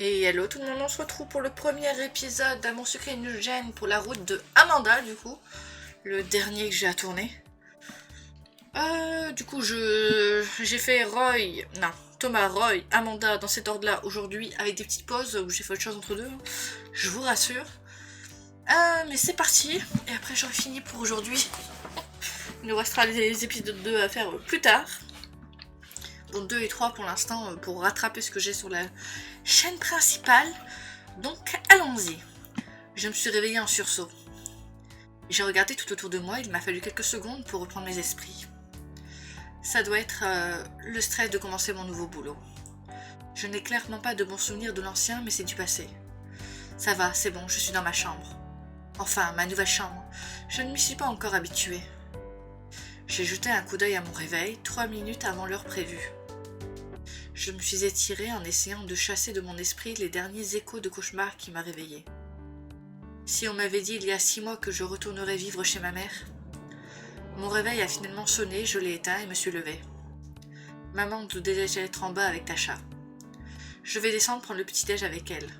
Et hello tout le monde, on se retrouve pour le premier épisode d'Amour sucré une gêne pour la route de Amanda, du coup. Le dernier que j'ai à tourner. J'ai fait Thomas, Roy, Amanda dans cet ordre-là aujourd'hui avec des petites pauses où j'ai fait autre chose entre deux. Je vous rassure. Mais c'est parti. Et après j'aurai fini pour aujourd'hui. Il nous restera les épisodes 2 à faire plus tard. Bon, 2 et 3 pour l'instant pour rattraper ce que j'ai sur la chaîne principale. Donc allons-y. Je me suis réveillée en sursaut. J'ai regardé tout autour de moi, il m'a fallu quelques secondes pour reprendre mes esprits. Ça doit être le stress de commencer mon nouveau boulot. Je n'ai clairement pas de bons souvenirs de l'ancien, mais c'est du passé. Ça va, c'est bon, je suis dans ma chambre. Enfin, ma nouvelle chambre. Je ne m'y suis pas encore habituée. J'ai jeté un coup d'œil à mon réveil, 3 minutes avant l'heure prévue. Je me suis étirée en essayant de chasser de mon esprit les derniers échos de cauchemar qui m'a réveillée. Si on m'avait dit il y a 6 mois que je retournerais vivre chez ma mère. Mon réveil a finalement sonné, je l'ai éteint et me suis levée. Maman doit déjà être en bas avec Tasha. Je vais descendre prendre le petit-déj avec elle.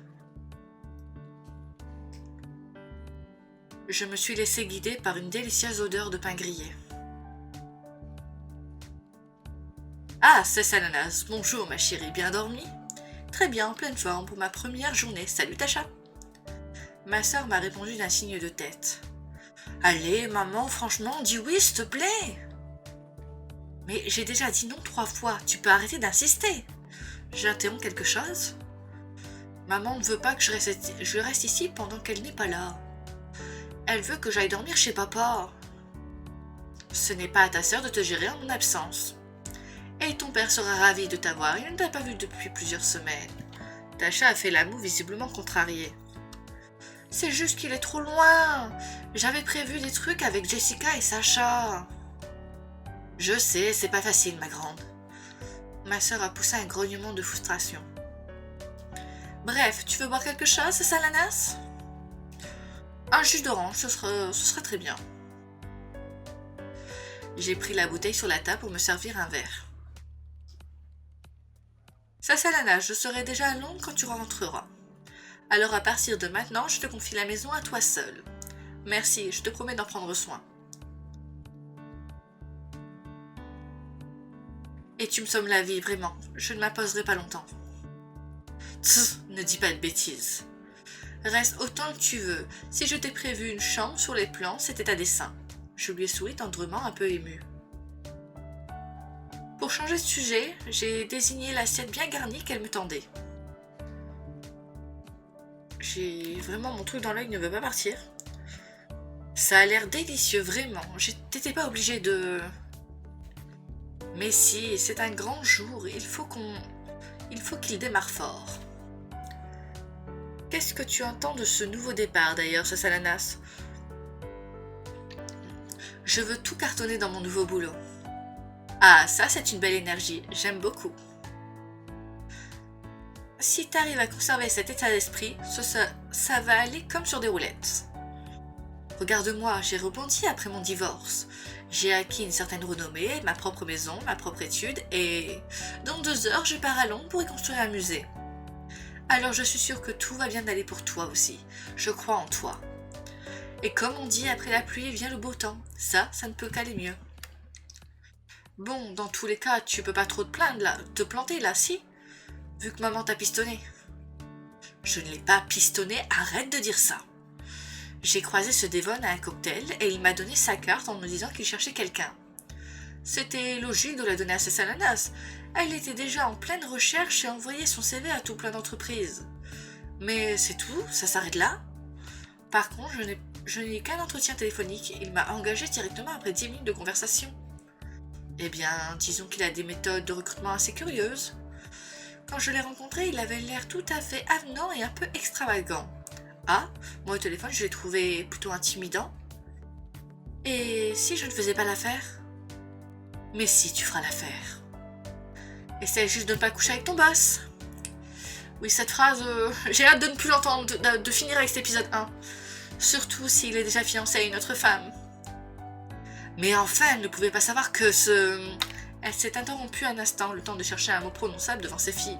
Je me suis laissée guider par une délicieuse odeur de pain grillé. Ah, c'est Salanas. Bonjour ma chérie, bien dormie? Très bien, en pleine forme pour ma première journée. Salut Tasha. Ma sœur m'a répondu d'un signe de tête. Allez, maman, franchement, dis oui, s'il te plaît. Mais j'ai déjà dit non 3 fois, tu peux arrêter d'insister. J'interromps quelque chose? Maman ne veut pas que je reste ici pendant qu'elle n'est pas là. Elle veut que j'aille dormir chez papa. Ce n'est pas à ta sœur de te gérer en mon absence. Et ton père sera ravi de t'avoir, il ne t'a pas vu depuis plusieurs semaines. Tasha a fait la moue visiblement contrariée. C'est juste qu'il est trop loin. J'avais prévu des trucs avec Jessica et Sacha. Je sais, c'est pas facile, ma grande. Ma sœur a poussé un grognement de frustration. Bref, tu veux boire quelque chose, Salanas? Un jus d'orange, ce serait très bien. J'ai pris la bouteille sur la table pour me servir un verre. Salanas, je serai déjà à Londres quand tu rentreras. Alors à partir de maintenant, je te confie la maison à toi seul. Merci, je te promets d'en prendre soin. Et tu me sommes la vie, vraiment. Je ne m'imposerai pas longtemps. Tss, ne dis pas de bêtises. Reste autant que tu veux. Si je t'ai prévu une chambre sur les plans, c'était à dessein. Je lui ai souri tendrement, un peu émue. Pour changer de sujet, j'ai désigné l'assiette bien garnie qu'elle me tendait. J'ai vraiment mon truc dans l'œil ne veut pas partir. Ça a l'air délicieux, vraiment. T'étais pas obligée de... Mais si, c'est un grand jour. Il faut qu'il démarre fort. Qu'est-ce que tu entends de ce nouveau départ d'ailleurs, ce Salanas? Je veux tout cartonner dans mon nouveau boulot. Ah, ça c'est une belle énergie. J'aime beaucoup. Si t'arrives à conserver cet état d'esprit, ça va aller comme sur des roulettes. Regarde-moi, j'ai rebondi après mon divorce. J'ai acquis une certaine renommée, ma propre maison, ma propre étude, et dans 2 heures, je pars à Londres pour y construire un musée. Alors je suis sûre que tout va bien aller pour toi aussi. Je crois en toi. Et comme on dit, après la pluie vient le beau temps. Ça ne peut qu'aller mieux. Bon, dans tous les cas, tu peux pas trop te plaindre là, te planter là, si? Vu que maman t'a pistonné. Je ne l'ai pas pistonné, arrête de dire ça. J'ai croisé ce Devon à un cocktail et il m'a donné sa carte en me disant qu'il cherchait quelqu'un. C'était logique de la donner à ses Salanas. Elle était déjà en pleine recherche et envoyait son CV à tout plein d'entreprises. Mais c'est tout, ça s'arrête là. Par contre, je n'ai qu'un entretien téléphonique. Il m'a engagé directement après 10 minutes de conversation. Eh bien, disons qu'il a des méthodes de recrutement assez curieuses. Quand je l'ai rencontré, il avait l'air tout à fait avenant et un peu extravagant. Ah, moi au téléphone, je l'ai trouvé plutôt intimidant. Et si je ne faisais pas l'affaire? Mais si, tu feras l'affaire. Essaye juste de ne pas coucher avec ton boss. Oui, cette phrase, j'ai hâte de ne plus l'entendre, de finir avec cet épisode 1. Surtout s'il est déjà fiancé à une autre femme. Mais enfin, elle ne pouvait pas savoir que Elle s'est interrompue un instant, le temps de chercher un mot prononçable devant ses filles.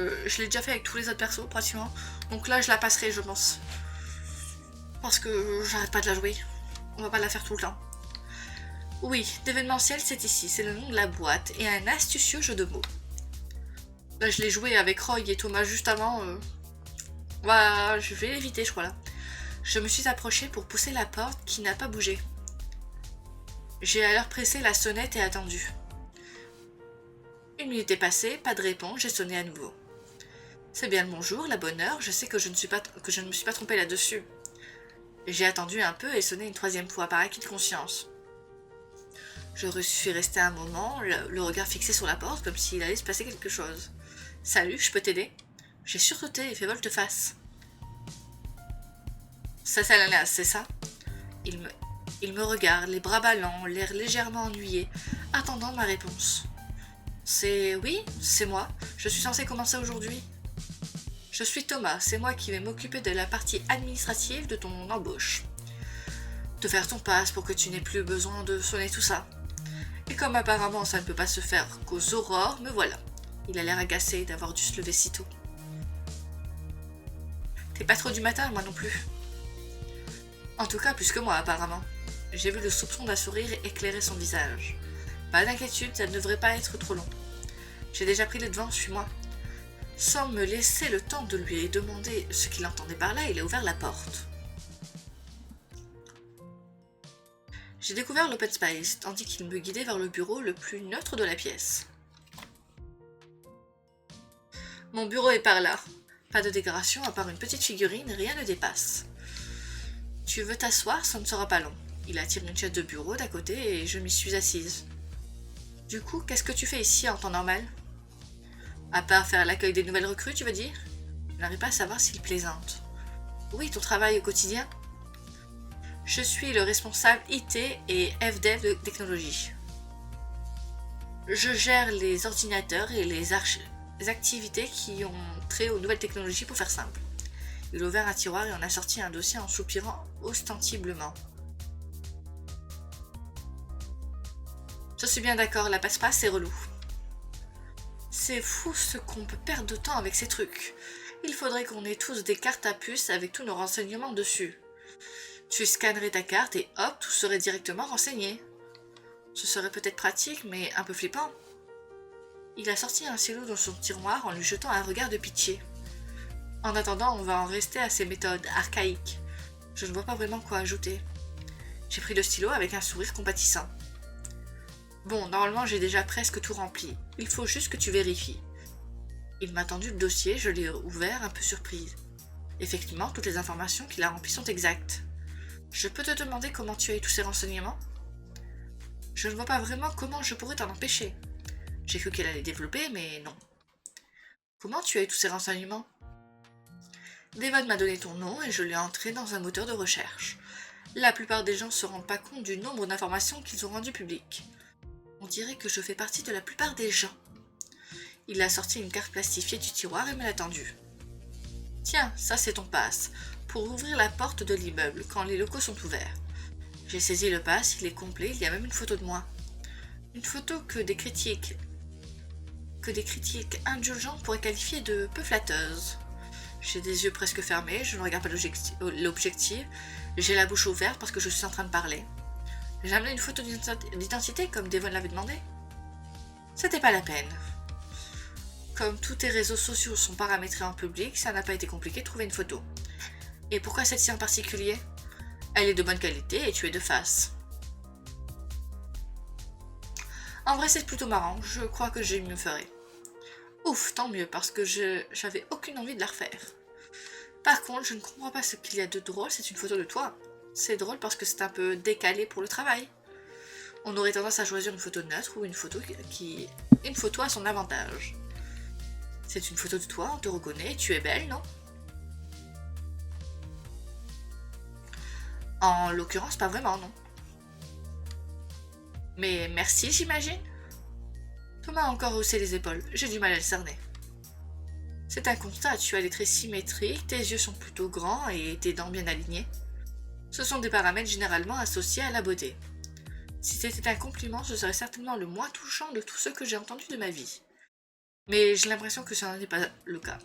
je l'ai déjà fait avec tous les autres persos, pratiquement. Donc là, je la passerai, je pense. Parce que j'arrête pas de la jouer. On va pas la faire tout le temps. Oui, d'événementiel, c'est ici. C'est le nom de la boîte et un astucieux jeu de mots. Là, je l'ai joué avec Roy et Thomas juste avant. Voilà, je vais l'éviter, je crois, là. Je me suis approchée pour pousser la porte qui n'a pas bougé. J'ai alors pressé la sonnette et attendu. 1 minute est passée, pas de réponse, j'ai sonné à nouveau. C'est bien le bonjour, la bonne heure, je sais que je ne me suis pas trompée là-dessus. J'ai attendu un peu et sonné une 3e fois par acquis de conscience. Je suis restée un moment, le regard fixé sur la porte, comme s'il allait se passer quelque chose. « Salut, je peux t'aider ?» J'ai sursauté et fait volte-face. « Ça, c'est ça ?» Il me regarde, les bras ballants, l'air légèrement ennuyé, attendant ma réponse. « Oui, c'est moi. Je suis censée commencer aujourd'hui. » « Je suis Thomas, c'est moi qui vais m'occuper de la partie administrative de ton embauche. Te faire ton passe pour que tu n'aies plus besoin de sonner tout ça. Et comme apparemment ça ne peut pas se faire qu'aux aurores, me voilà. » Il a l'air agacé d'avoir dû se lever si tôt. « T'es pas trop du matin, moi non plus. » En tout cas, plus que moi apparemment. J'ai vu le soupçon d'un sourire éclairer son visage. Pas d'inquiétude, ça ne devrait pas être trop long. J'ai déjà pris les devants, suis-moi. Sans me laisser le temps de lui demander ce qu'il entendait par là, il a ouvert la porte. J'ai découvert l'open space, tandis qu'il me guidait vers le bureau le plus neutre de la pièce. Mon bureau est par là. Pas de décoration, à part une petite figurine, rien ne dépasse. Tu veux t'asseoir, ça ne sera pas long. Il attire une chaise de bureau d'à côté et je m'y suis assise. Du coup, qu'est-ce que tu fais ici en temps normal? À part faire l'accueil des nouvelles recrues, tu veux dire? Je n'arrive pas à savoir s'il plaisante. Oui, ton travail au quotidien. Je suis le responsable IT et FDev de technologie. Je gère les ordinateurs et les activités qui ont trait aux nouvelles technologies pour faire simple. Il a ouvert un tiroir et en a sorti un dossier en soupirant ostensiblement. Je suis bien d'accord, la passe-passe c'est relou. C'est fou ce qu'on peut perdre de temps avec ces trucs. Il faudrait qu'on ait tous des cartes à puce avec tous nos renseignements dessus. Tu scannerais ta carte et hop, tout serait directement renseigné. Ce serait peut-être pratique, mais un peu flippant. Il a sorti un stylo dans son tiroir en lui jetant un regard de pitié. En attendant, on va en rester à ces méthodes archaïques. Je ne vois pas vraiment quoi ajouter. J'ai pris le stylo avec un sourire compatissant. Bon, normalement j'ai déjà presque tout rempli. Il faut juste que tu vérifies. Il m'a tendu le dossier, je l'ai ouvert un peu surprise. Effectivement, toutes les informations qu'il a remplies sont exactes. Je peux te demander comment tu as eu tous ces renseignements? Je ne vois pas vraiment comment je pourrais t'en empêcher. J'ai cru qu'elle allait développer, mais non. Comment tu as eu tous ces renseignements? Devon m'a donné ton nom et je l'ai entré dans un moteur de recherche. La plupart des gens ne se rendent pas compte du nombre d'informations qu'ils ont rendues publiques. On dirait que je fais partie de la plupart des gens. Il a sorti une carte plastifiée du tiroir et me l'a tendue. Tiens, ça c'est ton passe, pour ouvrir la porte de l'immeuble quand les locaux sont ouverts. J'ai saisi le passe, il est complet, il y a même une photo de moi. Une photo que des critiques indulgents pourraient qualifier de peu flatteuse. J'ai des yeux presque fermés, je ne regarde pas l'objectif, j'ai la bouche ouverte parce que je suis en train de parler. J'ai amené une photo d'identité comme Devon l'avait demandé. C'était pas la peine. Comme tous tes réseaux sociaux sont paramétrés en public, ça n'a pas été compliqué de trouver une photo. Et pourquoi celle-ci en particulier? Elle est de bonne qualité et tu es de face. En vrai, c'est plutôt marrant, je crois que je me ferai. Ouf, tant mieux, parce que j'avais aucune envie de la refaire. Par contre, je ne comprends pas ce qu'il y a de drôle, c'est une photo de toi. C'est drôle parce que c'est un peu décalé pour le travail. On aurait tendance à choisir une photo neutre ou une photo à son avantage. C'est une photo de toi, on te reconnaît, tu es belle, non? En l'occurrence, pas vraiment, non. Mais merci, j'imagine? Thomas a encore haussé les épaules, j'ai du mal à le cerner. C'est un constat, tu as les traits symétriques, tes yeux sont plutôt grands et tes dents bien alignées. Ce sont des paramètres généralement associés à la beauté. Si c'était un compliment, ce serait certainement le moins touchant de tous ceux que j'ai entendus de ma vie. Mais j'ai l'impression que ça n'est pas le cas.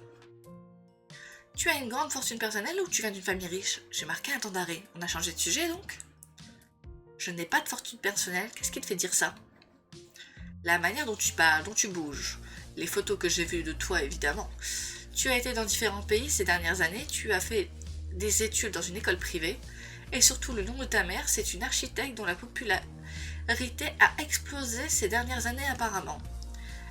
Tu as une grande fortune personnelle ou tu viens d'une famille riche? J'ai marqué un temps d'arrêt. On a changé de sujet donc? Je n'ai pas de fortune personnelle, qu'est-ce qui te fait dire ça? La manière dont tu parles, dont tu bouges, les photos que j'ai vues de toi évidemment. Tu as été dans différents pays ces dernières années, tu as fait des études dans une école privée, et surtout le nom de ta mère, c'est une architecte dont la popularité a explosé ces dernières années apparemment.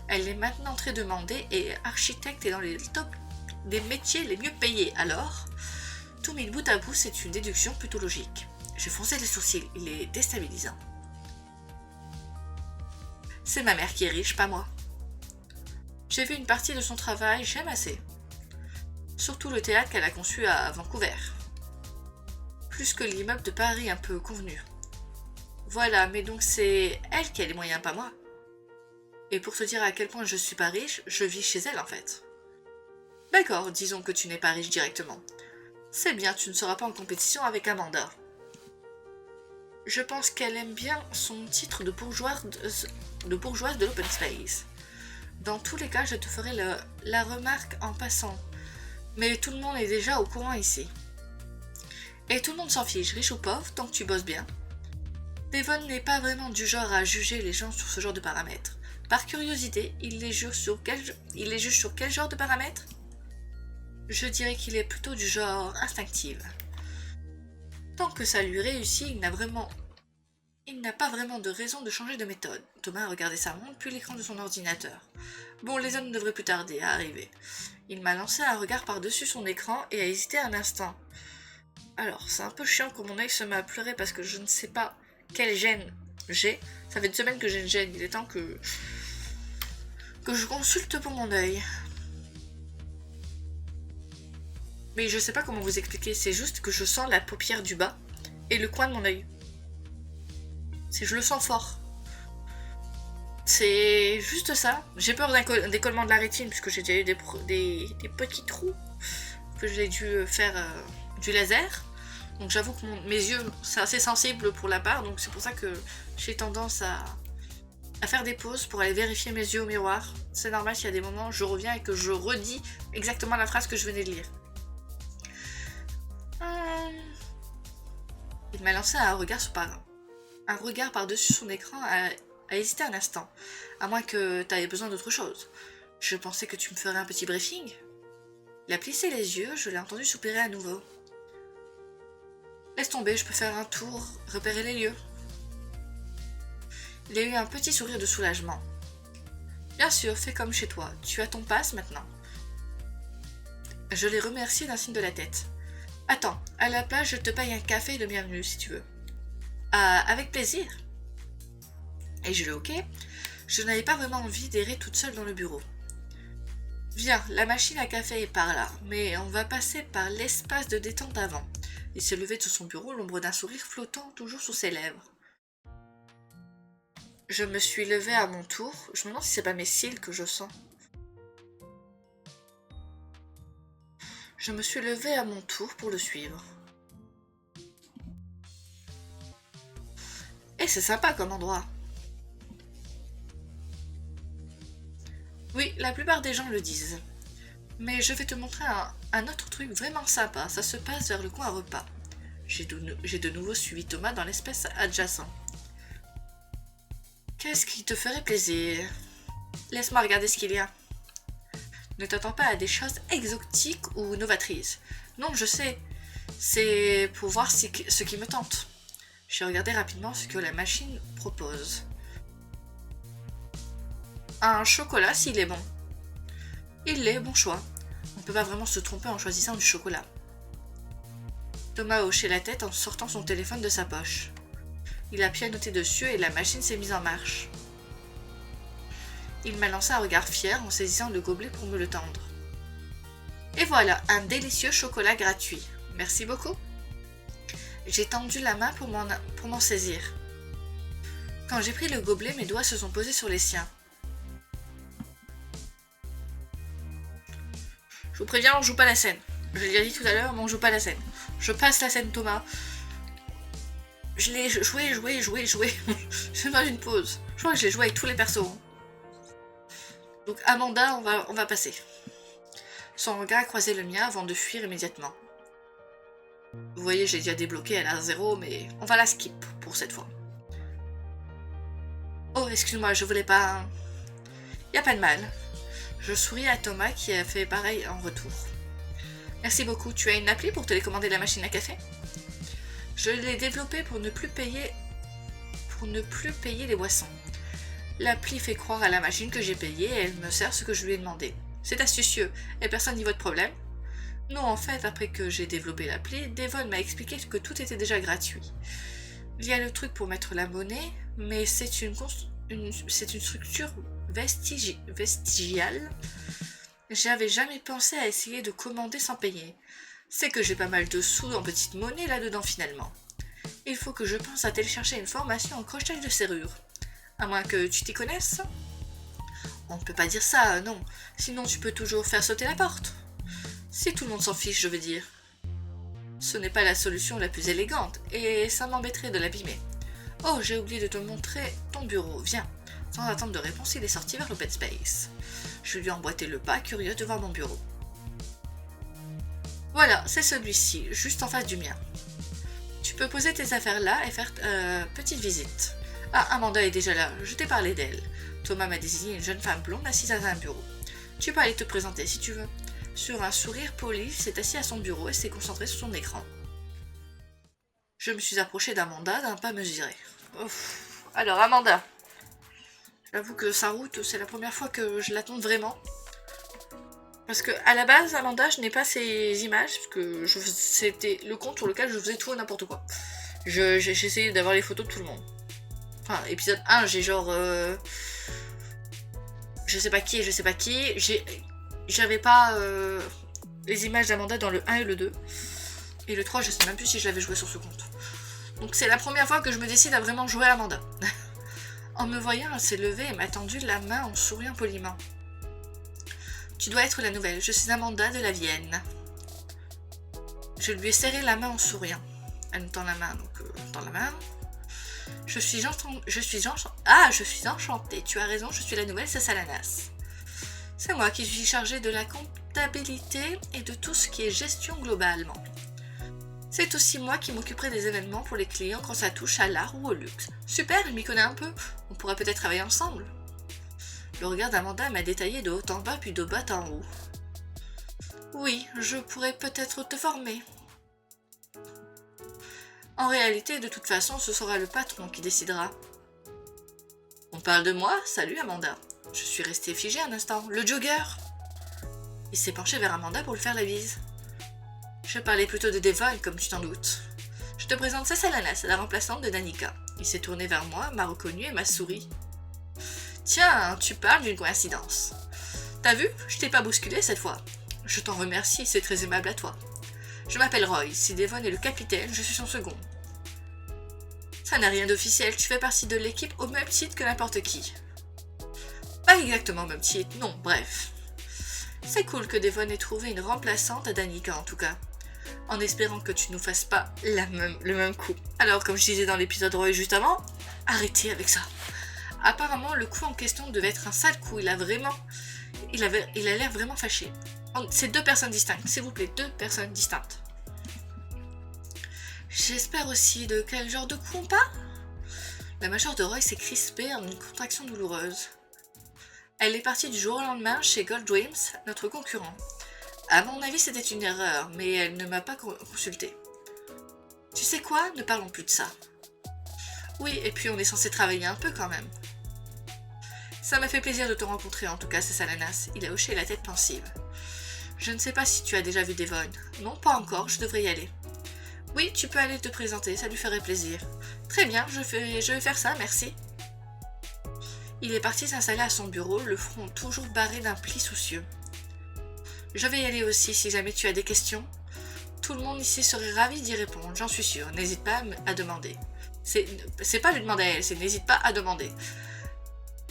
Elle est maintenant très demandée et architecte est dans les tops des métiers les mieux payés. Alors, tout mis bout à bout, c'est une déduction plutôt logique. J'ai foncé les sourcils, il est déstabilisant. C'est ma mère qui est riche, pas moi. J'ai vu une partie de son travail, j'aime assez. Surtout le théâtre qu'elle a conçu à Vancouver. Plus que l'immeuble de Paris un peu convenu. Voilà, mais donc c'est elle qui a les moyens, pas moi. Et pour te dire à quel point je suis pas riche, je vis chez elle en fait. D'accord, disons que tu n'es pas riche directement. C'est bien, tu ne seras pas en compétition avec Amanda. Je pense qu'elle aime bien son titre de bourgeoise de l'open space. Dans tous les cas, je te ferai la remarque en passant. Mais tout le monde est déjà au courant ici. Et tout le monde s'en fiche, riche ou pauvre, tant que tu bosses bien. Devon n'est pas vraiment du genre à juger les gens sur ce genre de paramètres. Par curiosité, il les juge sur quel genre de paramètres? Je dirais qu'il est plutôt du genre instinctif. Tant que ça lui réussit, il n'a pas vraiment de raison de changer de méthode. Thomas a regardé sa montre puis l'écran de son ordinateur. Bon, les hommes ne devraient plus tarder à arriver. Il m'a lancé un regard par-dessus son écran et a hésité un instant. Alors, c'est un peu chiant que mon œil se met à pleurer parce que je ne sais pas quelle gêne j'ai. Ça fait une semaine que j'ai une gêne, il est temps que je consulte pour mon œil. Mais je sais pas comment vous expliquer, c'est juste que je sens la paupière du bas et le coin de mon œil. Je le sens fort. C'est juste ça. J'ai peur d'un décollement de la rétine puisque j'ai déjà eu des petits trous que j'ai dû faire du laser. Donc j'avoue que mes yeux, c'est assez sensible pour la part, donc c'est pour ça que j'ai tendance à faire des pauses pour aller vérifier mes yeux au miroir. C'est normal s'il y a des moments, je reviens et que je redis exactement la phrase que je venais de lire. Il m'a lancé un regard par-dessus son écran, a hésité un instant, à moins que t'avais besoin d'autre chose. Je pensais que tu me ferais un petit briefing. Il a plissé les yeux, je l'ai entendu soupirer à nouveau. Laisse tomber, je peux faire un tour, repérer les lieux. Il a eu un petit sourire de soulagement. Bien sûr, fais comme chez toi, tu as ton pass maintenant. Je l'ai remercié d'un signe de la tête. Attends, à la place, je te paye un café de bienvenue si tu veux. Avec plaisir. Et je l'ai ok. Je n'avais pas vraiment envie d'errer toute seule dans le bureau. Viens, la machine à café est par là, mais on va passer par l'espace de détente avant. Il s'est levé de son bureau, l'ombre d'un sourire flottant toujours sur ses lèvres. Je me suis levée à mon tour. Je me demande si c'est pas mes cils que je sens. Je me suis levée à mon tour pour le suivre. Et c'est sympa comme endroit. Oui, la plupart des gens le disent. Mais je vais te montrer un autre truc vraiment sympa. Ça se passe vers le coin repas. J'ai de nouveau suivi Thomas dans l'espace adjacent. Qu'est-ce qui te ferait plaisir? Laisse-moi regarder ce qu'il y a. Ne t'attends pas à des choses exotiques ou novatrices. Non, je sais. C'est pour voir ce qui me tente. J'ai regardé rapidement ce que la machine propose. Un chocolat s'il est bon. Il l'est, bon choix. On ne peut pas vraiment se tromper en choisissant du chocolat. Thomas a hoché la tête en sortant son téléphone de sa poche. Il a pianoté dessus et la machine s'est mise en marche. Il m'a lancé un regard fier en saisissant le gobelet pour me le tendre. Et voilà, un délicieux chocolat gratuit. Merci beaucoup. J'ai tendu la main pour m'en saisir. Quand j'ai pris le gobelet, mes doigts se sont posés sur les siens. Je vous préviens, on joue pas la scène. Je l'ai déjà dit tout à l'heure, mais on joue pas la scène. Je passe la scène, Thomas. Je l'ai joué. Je fais pas une pause. Je crois que je l'ai joué avec tous les persos. Donc Amanda, on va passer. Son regard a croisé le mien avant de fuir immédiatement. Vous voyez, j'ai déjà débloqué, elle a 0, mais on va la skip pour cette fois. Oh, excuse-moi, je voulais pas... Y a pas de mal. Je souris à Thomas qui a fait pareil en retour. Merci beaucoup, tu as une appli pour télécommander la machine à café? Je l'ai développée pour ne plus payer les boissons. L'appli fait croire à la machine que j'ai payé et elle me sert ce que je lui ai demandé. C'est astucieux, et personne n'y voit de problème. Non, en fait, après que j'ai développé l'appli, Devon m'a expliqué que tout était déjà gratuit. Il y a le truc pour mettre la monnaie, mais c'est une structure vestigiale. J'avais jamais pensé à essayer de commander sans payer. C'est que j'ai pas mal de sous en petite monnaie là-dedans finalement. Il faut que je pense à télécharger une formation en crochetage de serrure. À moins que tu t'y connaisses. On ne peut pas dire ça, non. Sinon tu peux toujours faire sauter la porte. Si tout le monde s'en fiche, je veux dire. Ce n'est pas la solution la plus élégante, et ça m'embêterait de l'abîmer. Oh, j'ai oublié de te montrer ton bureau, viens. Sans attendre de réponse, il est sorti vers l'open space. Je lui ai emboîté le pas, curieux de voir mon bureau. Voilà, c'est celui-ci, juste en face du mien. Tu peux poser tes affaires là et faire petite visite. Ah, Amanda est déjà là, je t'ai parlé d'elle. Thomas m'a désigné une jeune femme blonde assise à un bureau. Tu peux aller te présenter si tu veux. Sur un sourire poli, il s'est assis à son bureau et s'est concentré sur son écran. Je me suis approchée d'Amanda d'un pas mesuré. Ouf. Alors, Amanda. J'avoue que sa route, c'est la première fois que je l'attends vraiment. Parce que à la base, Amanda, je n'ai pas ces images, parce que c'était le compte sur lequel je faisais tout et n'importe quoi. J'essayais d'avoir les photos de tout le monde. Enfin, épisode 1, j'ai genre... je sais pas qui et je sais pas qui. J'avais pas les images d'Amanda dans le 1 et le 2. Et le 3, je sais même plus si je l'avais joué sur ce compte. Donc c'est la première fois que je me décide à vraiment jouer à Amanda. En me voyant, elle s'est levée et m'a tendu la main en souriant poliment. Tu dois être la nouvelle, je suis Amanda de la Vienne. Je lui ai serré la main en souriant. Elle me tend la main, donc tend la main. Je suis enchantée, tu as raison, je suis la nouvelle, c'est Salanas. C'est moi qui suis chargée de la comptabilité et de tout ce qui est gestion globalement. C'est aussi moi qui m'occuperai des événements pour les clients quand ça touche à l'art ou au luxe. Super, il m'y connaît un peu, on pourra peut-être travailler ensemble. Le regard d'Amanda m'a détaillé de haut en bas puis de bas en haut. Oui, je pourrais peut-être te former. En réalité, de toute façon, ce sera le patron qui décidera. On parle de moi? Salut Amanda. Je suis restée figée un instant. Le jogger! Il s'est penché vers Amanda pour lui faire la bise. Je parlais plutôt de Devon, comme tu t'en doutes. Je te présente Salanas, la remplaçante de Danica. Il s'est tourné vers moi, m'a reconnu et m'a souri. Tiens, tu parles d'une coïncidence. T'as vu? Je t'ai pas bousculé cette fois. Je t'en remercie, c'est très aimable à toi. Je m'appelle Roy, si Devon est le capitaine, je suis son second. Ça n'a rien d'officiel, tu fais partie de l'équipe au même titre que n'importe qui. Pas exactement au même titre, non, bref. C'est cool que Devon ait trouvé une remplaçante à Danica en tout cas. En espérant que tu nous fasses pas le même coup. Alors, comme je disais dans l'épisode Roy juste avant, arrêtez avec ça. Apparemment, le coup en question devait être un sale coup, il a l'air vraiment fâché. C'est deux personnes distinctes, s'il vous plaît, deux personnes distinctes. J'espère aussi de quel genre de coup on parle? La mâchoire de Roy s'est crispée en une contraction douloureuse. Elle est partie du jour au lendemain chez Gold Dreams, notre concurrent. À mon avis, c'était une erreur, mais elle ne m'a pas consulté. Tu sais quoi? Ne parlons plus de ça. Oui, et puis on est censé travailler un peu quand même. Ça m'a fait plaisir de te rencontrer, en tout cas, c'est Salanas. Il a hoché la tête pensive. Je ne sais pas si tu as déjà vu Devon. Non, pas encore, je devrais y aller. Oui, tu peux aller te présenter, ça lui ferait plaisir. Très bien, je vais faire ça, merci. Il est parti s'installer à son bureau, le front toujours barré d'un pli soucieux. Je vais y aller aussi si jamais tu as des questions. Tout le monde ici serait ravi d'y répondre, j'en suis sûre. N'hésite pas à demander. C'est pas lui demander à elle, c'est n'hésite pas à demander.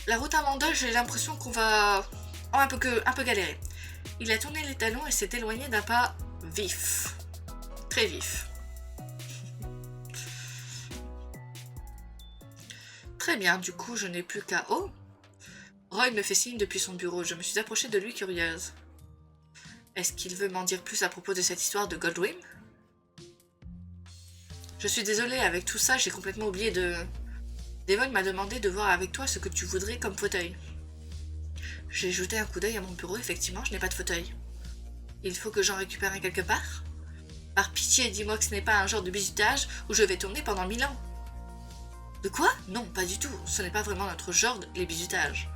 La route Amanda, j'ai l'impression qu'on va un peu galérer. Il a tourné les talons et s'est éloigné d'un pas vif. Très vif. Très bien, du coup je n'ai plus qu'à... Oh, Roy me fait signe depuis son bureau. Je me suis approchée de lui curieuse. Est-ce qu'il veut m'en dire plus à propos de cette histoire de Goldwyn? Je suis désolée, avec tout ça, j'ai complètement oublié de... Devon m'a demandé de voir avec toi ce que tu voudrais comme fauteuil. J'ai jeté un coup d'œil à mon bureau, effectivement, je n'ai pas de fauteuil. Il faut que j'en récupère un quelque part? Par pitié, dis-moi que ce n'est pas un genre de bizutage où je vais tourner pendant 1000 ans. De quoi? Non, pas du tout, ce n'est pas vraiment notre genre, les bizutages.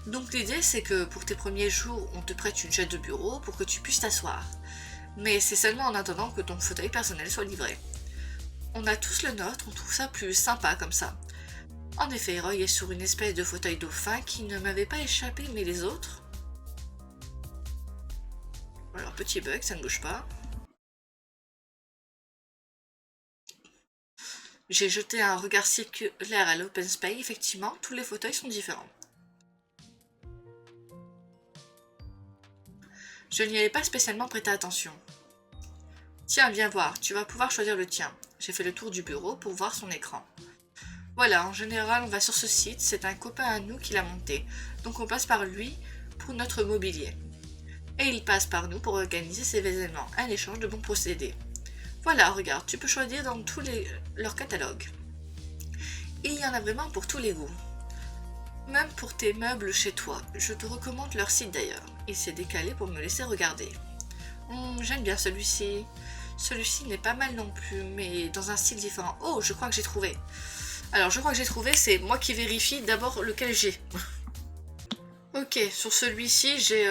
Donc l'idée c'est que pour tes premiers jours, on te prête une chaise de bureau pour que tu puisses t'asseoir. Mais c'est seulement en attendant que ton fauteuil personnel soit livré. On a tous le nôtre, on trouve ça plus sympa comme ça. En effet, Roy est sur une espèce de fauteuil dauphin qui ne m'avait pas échappé, mais les autres... Alors petit bug, ça ne bouge pas. J'ai jeté un regard circulaire à l'open space, effectivement, tous les fauteuils sont différents. Je n'y avais pas spécialement prêté attention. Tiens, viens voir, tu vas pouvoir choisir le tien. J'ai fait le tour du bureau pour voir son écran. Voilà, en général, on va sur ce site, c'est un copain à nous qui l'a monté, donc on passe par lui pour notre mobilier. Et il passe par nous pour organiser ces événements, un échange de bons procédés. Voilà, regarde, tu peux choisir dans tous leurs catalogues. Il y en a vraiment pour tous les goûts. Même pour tes meubles chez toi, je te recommande leur site d'ailleurs. Il s'est décalé pour me laisser regarder. J'aime bien celui-ci. Celui-ci n'est pas mal non plus, mais dans un style différent. Oh, je crois que j'ai trouvé. Alors, je crois que j'ai trouvé, c'est moi qui vérifie d'abord lequel j'ai. Ok, sur celui-ci, j'ai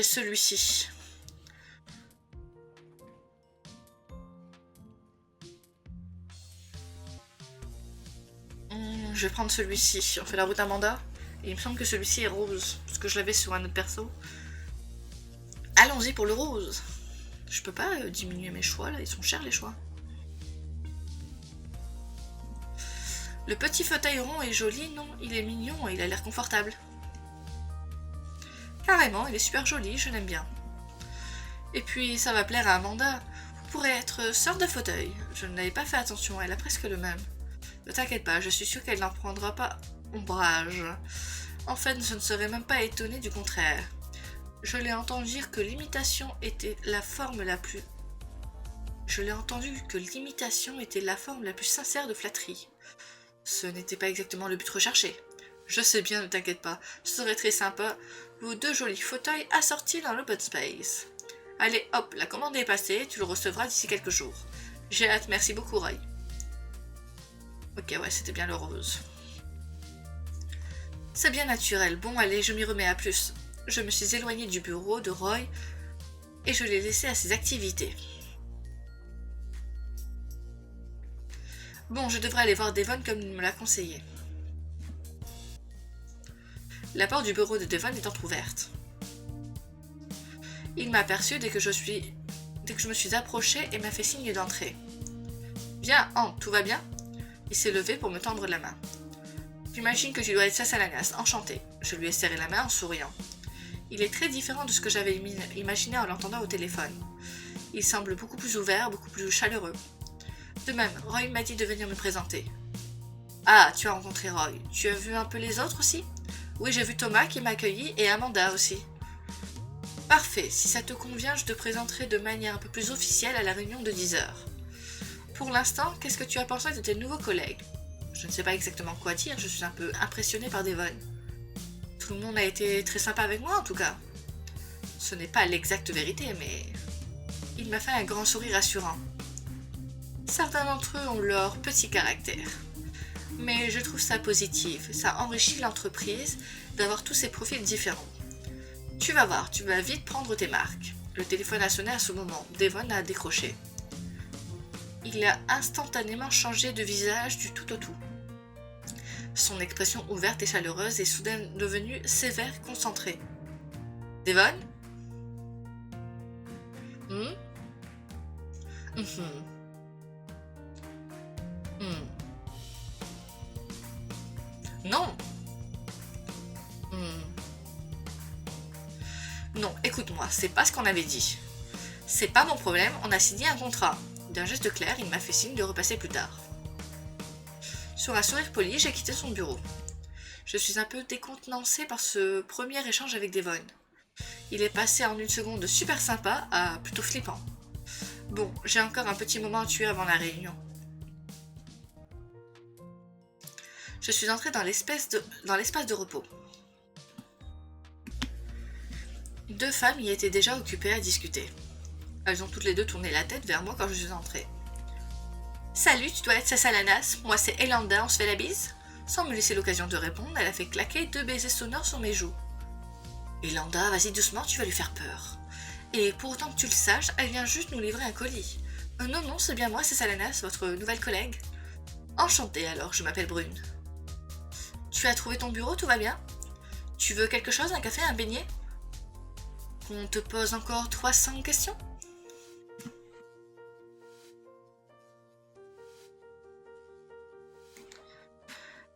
celui-ci. Je vais prendre celui-ci. On fait la route Amanda. Et il me semble que celui-ci est rose, parce que je l'avais sur un autre perso. Allons-y pour le rose. Je peux pas diminuer mes choix, là, ils sont chers les choix. Le petit fauteuil rond est joli, non, il est mignon et il a l'air confortable. Carrément, il est super joli, je l'aime bien. Et puis, ça va plaire à Amanda. Vous pourrez être sœur de fauteuil. Je n'avais pas fait attention, elle a presque le même. Ne t'inquiète pas, je suis sûre qu'elle n'en prendra pas ombrage. En fait, je ne serais même pas étonnée du contraire. Je l'ai entendu dire que l'imitation était la forme la plus... sincère de flatterie. Ce n'était pas exactement le but recherché. Je sais bien, ne t'inquiète pas, ce serait très sympa. Vos deux jolis fauteuils assortis dans l'open space. Allez, hop, la commande est passée, tu le recevras d'ici quelques jours. J'ai hâte, merci beaucoup, Roy. Ok, ouais, c'était bien le rose. C'est bien naturel. Bon, allez, je m'y remets, à plus. Je me suis éloignée du bureau de Roy et je l'ai laissé à ses activités. Bon, je devrais aller voir Devon comme il me l'a conseillé. La porte du bureau de Devon est entrouverte. Il m'a aperçue dès que je me suis approchée et m'a fait signe d'entrer. Viens, Hank, tout va bien? Il s'est levé pour me tendre la main. J'imagine que tu dois être sa Salanas, enchanté. Je lui ai serré la main en souriant. Il est très différent de ce que j'avais imaginé en l'entendant au téléphone. Il semble beaucoup plus ouvert, beaucoup plus chaleureux. De même, Roy m'a dit de venir me présenter. Ah, tu as rencontré Roy. Tu as vu un peu les autres aussi? Oui, j'ai vu Thomas qui m'a accueilli et Amanda aussi. Parfait, si ça te convient, je te présenterai de manière un peu plus officielle à la réunion de 10h. Pour l'instant, qu'est-ce que tu as pensé de tes nouveaux collègues? Je ne sais pas exactement quoi dire, je suis un peu impressionnée par Devon. Tout le monde a été très sympa avec moi en tout cas. Ce n'est pas l'exacte vérité, mais... Il m'a fait un grand sourire rassurant. Certains d'entre eux ont leur petit caractère. Mais je trouve ça positif, ça enrichit l'entreprise d'avoir tous ces profils différents. Tu vas voir, tu vas vite prendre tes marques. Le téléphone a sonné à ce moment, Devon a décroché. Il a instantanément changé de visage du tout au tout. Son expression ouverte et chaleureuse est soudain devenue sévère, concentrée. Devon? Non. Non, écoute-moi, c'est pas ce qu'on avait dit. C'est pas mon problème, on a signé un contrat. D'un geste clair, il m'a fait signe de repasser plus tard. Sur un sourire poli, j'ai quitté son bureau. Je suis un peu décontenancée par ce premier échange avec Devon. Il est passé en une seconde de super sympa à plutôt flippant. Bon, j'ai encore un petit moment à tuer avant la réunion. Je suis entrée dans l'espace de repos. Deux femmes y étaient déjà occupées à discuter. Elles ont toutes les deux tourné la tête vers moi quand je suis entrée. « Salut, tu dois être Sasalanas, moi c'est Elanda, on se fait la bise ?» Sans me laisser l'occasion de répondre, elle a fait claquer 2 baisers sonores sur mes joues. « Elanda, vas-y doucement, tu vas lui faire peur. » Et pour autant que tu le saches, elle vient juste nous livrer un colis. Non, non, c'est bien moi, Sasalanas, votre nouvelle collègue. »« Enchantée alors, je m'appelle Brune. »« Tu as trouvé ton bureau, tout va bien ? Tu veux quelque chose, un café, un beignet ? Qu'on te pose encore 300 questions ? »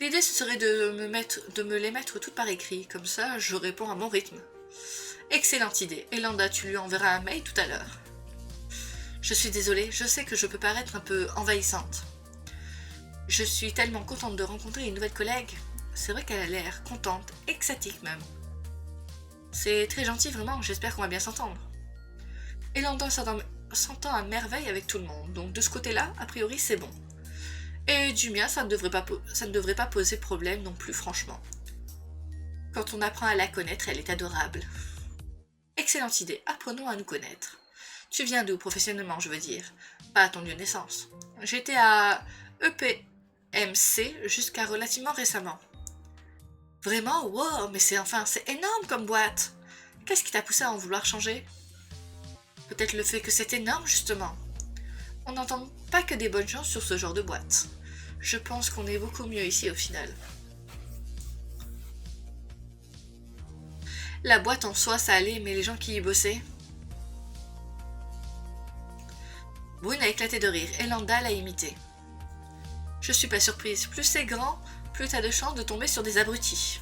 L'idée ce serait de me les mettre toutes par écrit, comme ça je réponds à mon rythme. Excellente idée, Elanda, tu lui enverras un mail tout à l'heure. Je suis désolée, je sais que je peux paraître un peu envahissante. Je suis tellement contente de rencontrer une nouvelle collègue. C'est vrai qu'elle a l'air contente, extatique même. C'est très gentil vraiment, j'espère qu'on va bien s'entendre. Elanda s'entend à merveille avec tout le monde, donc de ce côté-là, a priori c'est bon. Et du mien, ça ne devrait pas poser problème non plus, franchement. Quand on apprend à la connaître, elle est adorable. Excellente idée, apprenons à nous connaître. Tu viens d'où, professionnellement, je veux dire, pas à ton lieu de naissance. J'étais à EPMC jusqu'à relativement récemment. Vraiment, wow, mais c'est énorme comme boîte. Qu'est-ce qui t'a poussé à en vouloir changer ? Peut-être le fait que c'est énorme, justement. On n'entend pas que des bonnes choses sur ce genre de boîte. Je pense qu'on est beaucoup mieux ici au final. La boîte en soi, ça allait, mais les gens qui y bossaient... Brune a éclaté de rire et Landa l'a imité. Je suis pas surprise, plus c'est grand, plus t'as de chances de tomber sur des abrutis.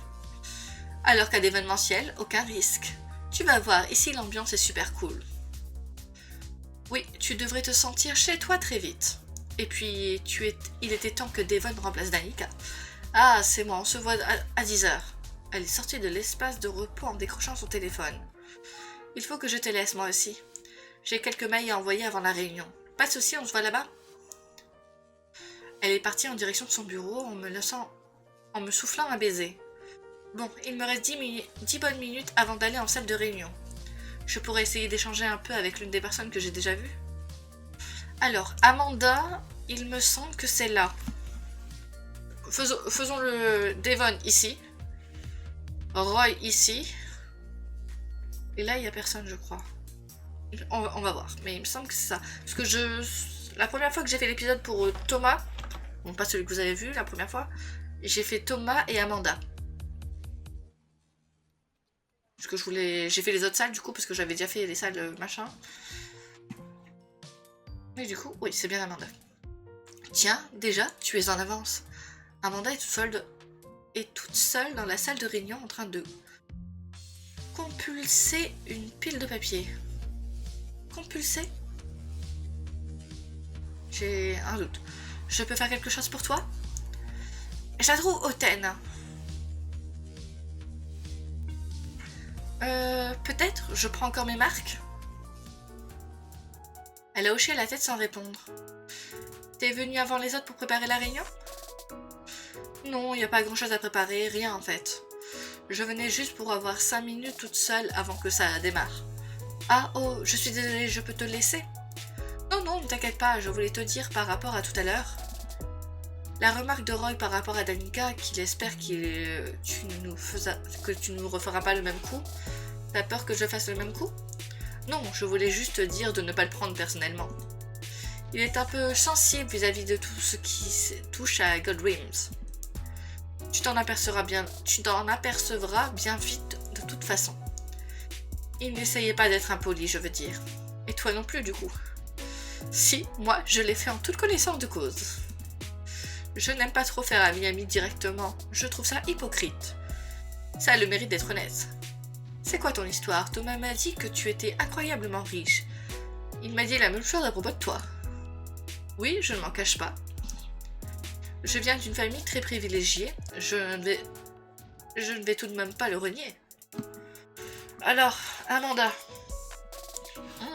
Alors qu'à d'événementiel, aucun risque. Tu vas voir, ici l'ambiance est super cool. Oui, tu devrais te sentir chez toi très vite. Et puis, il était temps que Devon remplace Danica. Ah, c'est moi, on se voit à 10h. Elle est sortie de l'espace de repos en décrochant son téléphone. Il faut que je te laisse, moi aussi. J'ai quelques mails à envoyer avant la réunion. Pas de soucis, on se voit là-bas. Elle est partie en direction de son bureau en me soufflant un baiser. Bon, il me reste 10 bonnes minutes avant d'aller en salle de réunion. Je pourrais essayer d'échanger un peu avec l'une des personnes que j'ai déjà vues. Alors, Amanda, il me semble que c'est là. Faisons le Devon ici. Roy ici. Et là, il n'y a personne, je crois. On va voir, mais il me semble que c'est ça. Parce que la première fois que j'ai fait l'épisode pour Thomas, bon, pas celui que vous avez vu la première fois, j'ai fait Thomas et Amanda. Parce que j'ai fait les autres salles du coup, parce que j'avais déjà fait les salles machin. Et du coup, oui, c'est bien Amanda. Tiens, déjà, tu es en avance. Amanda est toute seule dans la salle de réunion en train de compulser une pile de papier. Compulser ? J'ai un doute. Je peux faire quelque chose pour toi ? Je la trouve hautaine. Peut-être, je prends encore mes marques. Elle a hoché la tête sans répondre. T'es venue avant les autres pour préparer la réunion ? Non, y a pas grand chose à préparer, rien en fait. Je venais juste pour avoir 5 minutes toute seule avant que ça démarre. Ah oh, je suis désolée, je peux te laisser ? Non, non, ne t'inquiète pas, je voulais te dire par rapport à tout à l'heure. La remarque de Roy par rapport à Danica, qu'il espère que tu nous referas pas le même coup. T'as peur que je fasse le même coup ? Non, je voulais juste te dire de ne pas le prendre personnellement. Il est un peu sensible vis-à-vis de tout ce qui touche à Goldrims. Tu t'en apercevras bien vite de toute façon. Il n'essayait pas d'être impoli, je veux dire. Et toi non plus, du coup. Si, moi, je l'ai fait en toute connaissance de cause. Je n'aime pas trop faire ami directement, je trouve ça hypocrite. Ça a le mérite d'être honnête. C'est quoi ton histoire ? Thomas m'a dit que tu étais incroyablement riche. Il m'a dit la même chose à propos de toi. Oui, je ne m'en cache pas. Je viens d'une famille très privilégiée. Je Je ne vais tout de même pas le renier. Alors, Amanda. Hmm.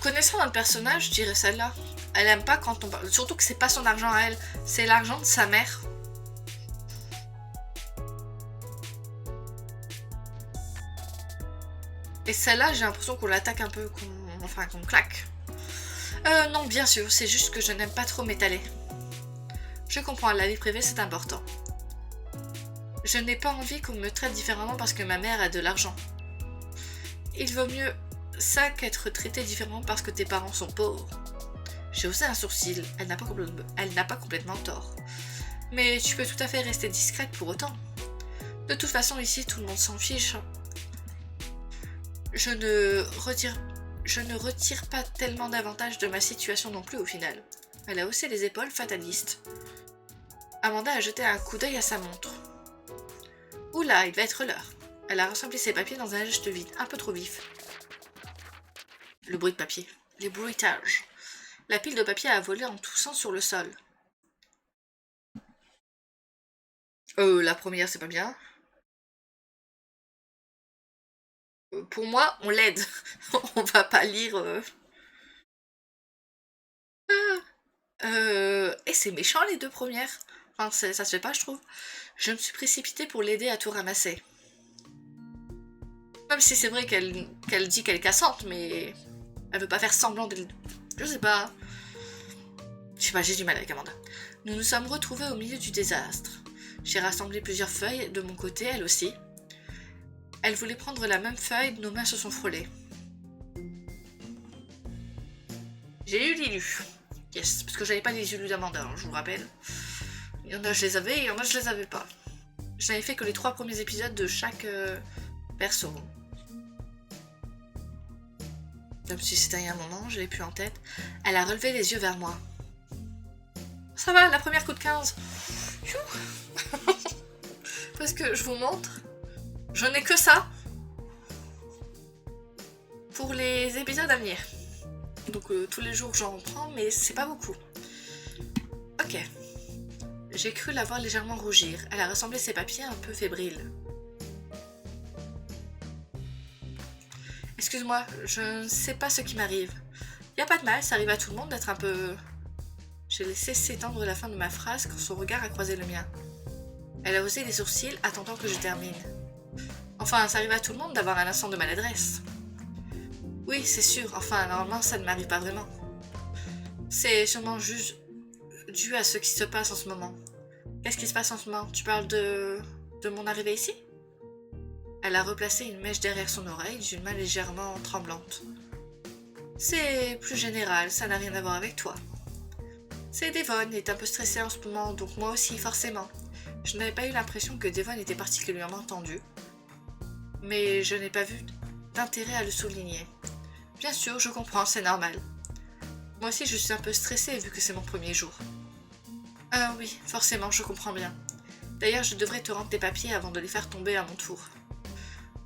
Connaissant notre personnage, je dirais celle-là. Elle aime pas quand on parle. Surtout que c'est pas son argent à elle, c'est l'argent de sa mère. Et celle-là, j'ai l'impression qu'on l'attaque un peu, qu'on claque. Non, bien sûr, c'est juste que je n'aime pas trop m'étaler. Je comprends, la vie privée, c'est important. Je n'ai pas envie qu'on me traite différemment parce que ma mère a de l'argent. Il vaut mieux ça qu'être traité différemment parce que tes parents sont pauvres. J'ai haussé un sourcil, elle n'a pas complètement tort. Mais tu peux tout à fait rester discrète pour autant. De toute façon, ici, tout le monde s'en fiche. Je ne retire pas tellement d'avantages de ma situation non plus au final. Elle a haussé les épaules, fataliste. Amanda a jeté un coup d'œil à sa montre. Oula, il va être l'heure. Elle a rassemblé ses papiers dans un geste vide, un peu trop vif. Le bruit de papier. Les bruitages. La pile de papier a volé en toussant sur le sol. La première, c'est pas bien. Pour moi, on l'aide. On va pas lire... Et c'est méchant les deux premières. Enfin, ça se fait pas, je trouve. Je me suis précipitée pour l'aider à tout ramasser. Même si c'est vrai qu'elle dit qu'elle est cassante, mais elle veut pas faire semblant de... Je sais pas. Je sais pas, j'ai du mal avec Amanda. Nous nous sommes retrouvés au milieu du désastre. J'ai rassemblé plusieurs feuilles de mon côté, elle aussi. Elle voulait prendre la même feuille, nos mains se sont frôlées. J'ai eu l'illu. Yes, parce que j'avais pas les illus d'Amanda, hein, je vous rappelle. Il y en a je les avais, et il y en a je les avais pas. Je n'avais fait que les 3 premiers épisodes de chaque perso. Comme si c'était il y a un moment, je l'ai plus en tête. Elle a relevé les yeux vers moi. Ça va, la première coup de 15. Parce que je vous montre, je n'ai que ça pour les épisodes à venir. Donc tous les jours j'en prends, mais c'est pas beaucoup. Ok. J'ai cru la voir légèrement rougir. Elle a rassemblé ses papiers un peu fébrile. Excuse-moi, je ne sais pas ce qui m'arrive. Y a pas de mal, ça arrive à tout le monde d'être un peu... J'ai laissé s'étendre la fin de ma phrase quand son regard a croisé le mien. Elle a haussé les sourcils, attendant que je termine. Enfin, ça arrive à tout le monde d'avoir un instant de maladresse. Oui, c'est sûr, enfin, normalement, ça ne m'arrive pas vraiment. C'est sûrement juste dû à ce qui se passe en ce moment. Qu'est-ce qui se passe en ce moment? Tu parles de mon arrivée ici? Elle a replacé une mèche derrière son oreille d'une main légèrement tremblante. C'est plus général, ça n'a rien à voir avec toi. C'est Devon, est un peu stressée en ce moment, donc moi aussi, forcément. Je n'avais pas eu l'impression que Devon était particulièrement tendu, mais je n'ai pas vu d'intérêt à le souligner. Bien sûr, je comprends, c'est normal. Moi aussi, je suis un peu stressée vu que c'est mon premier jour. Ah oui, forcément, je comprends bien. D'ailleurs, je devrais te rendre tes papiers avant de les faire tomber à mon tour.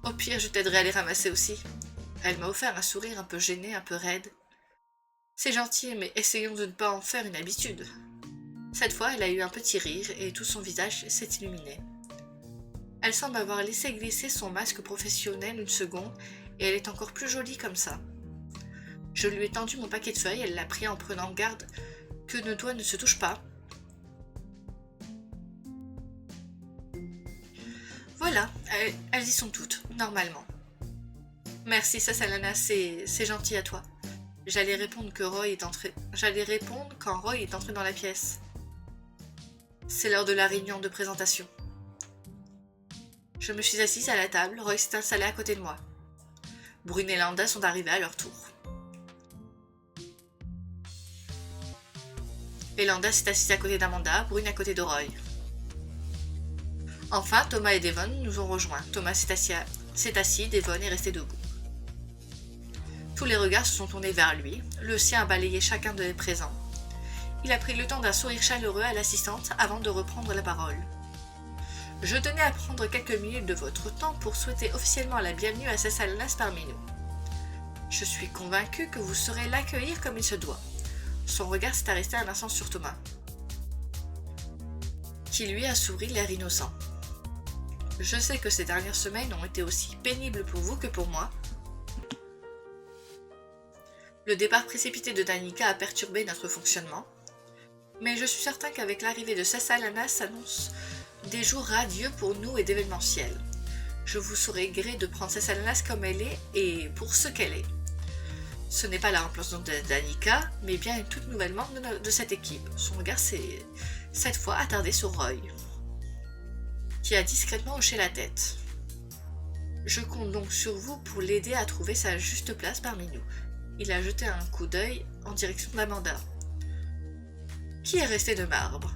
Au pire, je t'aiderai à les ramasser aussi. Elle m'a offert un sourire un peu gêné, un peu raide. C'est gentil, mais essayons de ne pas en faire une habitude. Cette fois, elle a eu un petit rire et tout son visage s'est illuminé. Elle semble avoir laissé glisser son masque professionnel une seconde et elle est encore plus jolie comme ça. Je lui ai tendu mon paquet de feuilles, elle l'a pris en prenant garde que nos doigts ne se touchent pas. Voilà, elles y sont toutes, normalement. Merci, Salana, c'est gentil à toi. J'allais répondre quand Roy est entré dans la pièce. C'est l'heure de la réunion de présentation. Je me suis assise à la table, Roy s'est installé à côté de moi. Brune et Landa sont arrivés à leur tour. Et Landa s'est assise à côté d'Amanda, Brune à côté de Roy. Enfin, Thomas et Devon nous ont rejoints. Thomas s'est assis, Devon est resté debout. Tous les regards se sont tournés vers lui, le sien a balayé chacun des présents. Il a pris le temps d'un sourire chaleureux à l'assistante avant de reprendre la parole. Je tenais à prendre quelques minutes de votre temps pour souhaiter officiellement la bienvenue à Sasalanas parmi nous. Je suis convaincue que vous saurez l'accueillir comme il se doit. Son regard s'est arrêté un instant sur Thomas, qui lui a souri l'air innocent. Je sais que ces dernières semaines ont été aussi pénibles pour vous que pour moi. Le départ précipité de Danica a perturbé notre fonctionnement, mais je suis certain qu'avec l'arrivée de Sasalanas s'annonce des jours radieux pour nous et d'événementiel. Je vous saurai gré de prendre Sasalanas comme elle est et pour ce qu'elle est. Ce n'est pas la remplaçante de Danica, mais bien une toute nouvelle membre de cette équipe. Son regard s'est cette fois attardé sur Roy, qui a discrètement hoché la tête. Je compte donc sur vous pour l'aider à trouver sa juste place parmi nous. Il a jeté un coup d'œil en direction d'Amanda, qui est restée de marbre.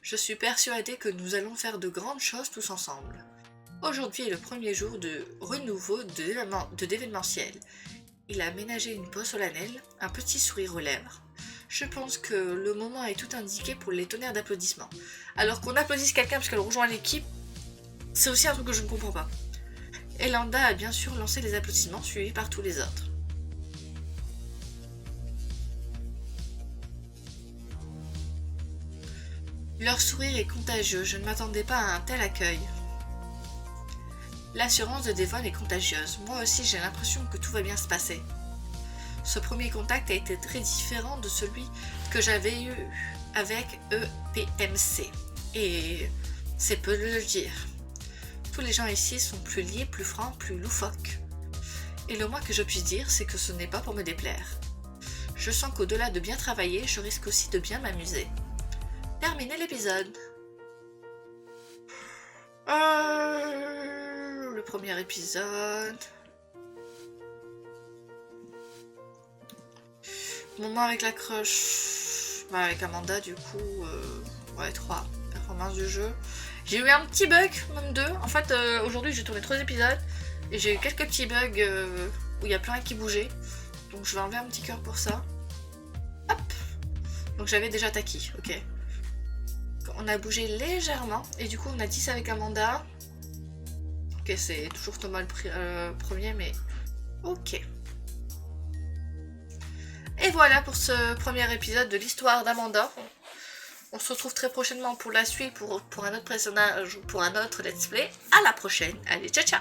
Je suis persuadée que nous allons faire de grandes choses tous ensemble. Aujourd'hui est le premier jour de renouveau d'événementiel. Il a aménagé une pose solennelle, un petit sourire aux lèvres. Je pense que le moment est tout indiqué pour les tonnerres d'applaudissements. Alors qu'on applaudisse quelqu'un parce qu'elle rejoint l'équipe, c'est aussi un truc que je ne comprends pas. Elanda a bien sûr lancé les applaudissements suivis par tous les autres. Leur sourire est contagieux, je ne m'attendais pas à un tel accueil. L'assurance de Devon est contagieuse, moi aussi j'ai l'impression que tout va bien se passer. Ce premier contact a été très différent de celui que j'avais eu avec EPMC, et c'est peu de le dire. Tous les gens ici sont plus liés, plus francs, plus loufoques. Et le moins que je puisse dire, c'est que ce n'est pas pour me déplaire. Je sens qu'au-delà de bien travailler, je risque aussi de bien m'amuser. Terminer l'épisode. Le premier épisode. Moment avec la crush. Avec Amanda, du coup. Ouais, 3. Performance du jeu. J'ai eu un petit bug, même 2. En fait, aujourd'hui, j'ai tourné 3 épisodes. Et j'ai eu quelques petits bugs où il y a plein qui bougeaient. Donc, je vais enlever un petit cœur pour ça. Hop. Donc, j'avais déjà Taki. Ok. On a bougé légèrement. Et du coup, on a 10 avec Amanda. Ok, c'est toujours Thomas le premier, mais... Ok. Et voilà pour ce premier épisode de l'histoire d'Amanda. On se retrouve très prochainement pour la suite, pour un autre personnage ou pour un autre let's play. À la prochaine. Allez, ciao ciao.